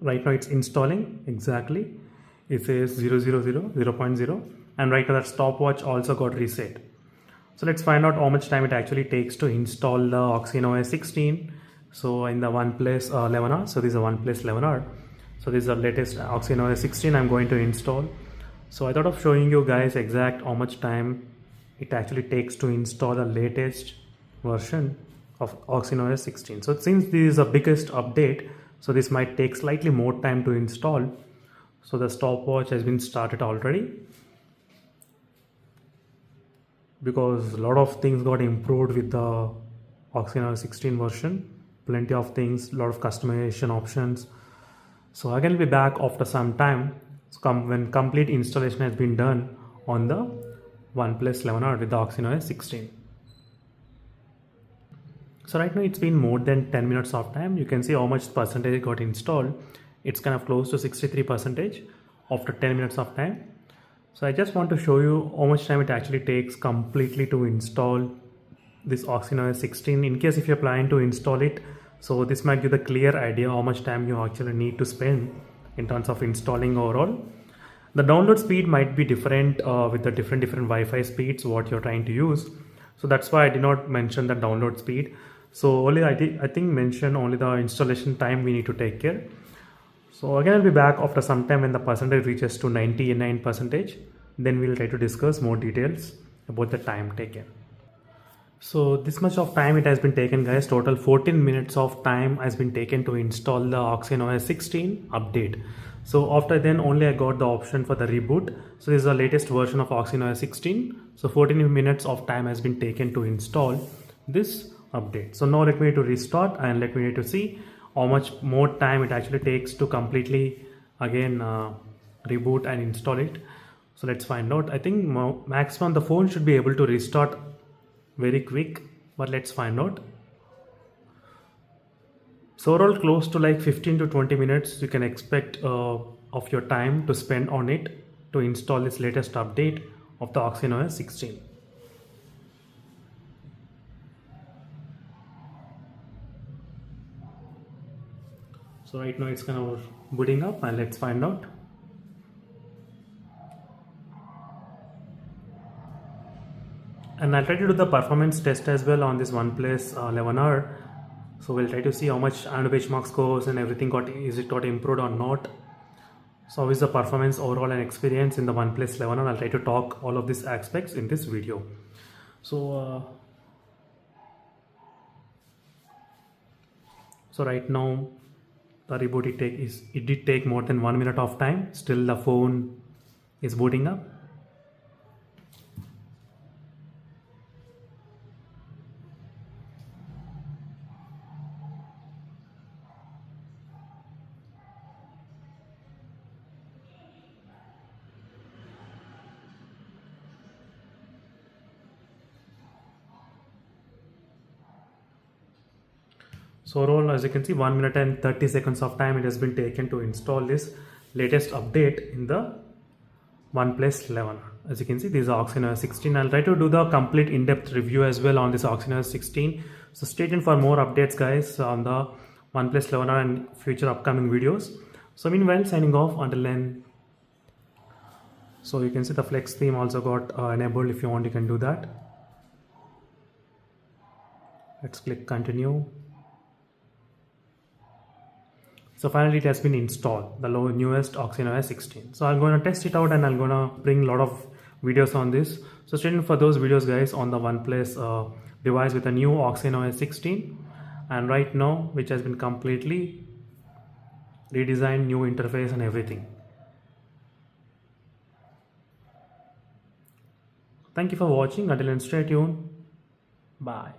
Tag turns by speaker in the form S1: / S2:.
S1: Right now it's installing exactly. It says 0.0, and right now that stopwatch also got reset. So let's find out how much time it actually takes to install the OS 16. So in the OnePlus 11R, so this is a OnePlus 11R. So this is the latest OS 16 I'm going to install. So I thought of showing you guys exact how much time it actually takes to install the latest version of OS 16. So since this is the biggest update, so this might take slightly more time to install. So the stopwatch has been started already, because a lot of things got improved with the OS 16 version. Plenty of things, a lot of customization options. So I can be back after some time, when complete installation has been done on the OnePlus 11R with the OS 16. So right now it's been more than 10 minutes of time. You can see how much percentage got installed. It's kind of close to 63% after 10 minutes of time. So I just want to show you how much time it actually takes completely to install this OS 16 in case if you're planning to install it. So this might give a clear idea how much time you actually need to spend in terms of installing overall. The download speed might be different with the different Wi-Fi speeds what you're trying to use. So that's why I did not mention the download speed. So only I think mention only the installation time we need to take care. So again, I'll be back after some time when the percentage reaches to 99%. Then we'll try to discuss more details about the time taken. So this much of time it has been taken, guys. Total 14 minutes of time has been taken to install the OS 16 update. So after then only I got the option for the reboot. So this is the latest version of OS 16. So 14 minutes of time has been taken to install this update. So now let me to restart and let me to see how much more time it actually takes to completely again reboot and install it. So let's find out. I think maximum the phone should be able to restart very quick, but let's find out. So overall close to like 15 to 20 minutes you can expect of your time to spend on it to install this latest update of the OS 16. So right now it's kind of booting up, and let's find out. And I'll try to do the performance test as well on this OnePlus 11R. So we'll try to see how much and benchmark scores and everything got improved or not. So how is the performance overall and experience in the OnePlus 11R? I'll try to talk all of these aspects in this video. So right now the reboot it did take more than 1 minute of time. Still the phone is booting up. So overall, as you can see, 1 minute and 30 seconds of time it has been taken to install this latest update in the OnePlus 11. As you can see, this is OS 16. I'll try to do the complete in-depth review as well on this OS 16. So stay tuned for more updates, guys, on the OnePlus 11 and future upcoming videos. So meanwhile, signing off until then. So you can see the flex theme also got enabled. If you want, you can do that. Let's click continue. So finally it has been installed, the newest OS 16. So I'm going to test it out and I'm going to bring a lot of videos on this. So stay tuned for those videos, guys, on the OnePlus device with a new OS 16. And right now, which has been completely redesigned, new interface and everything. Thank you for watching. Until then, stay tuned. Bye.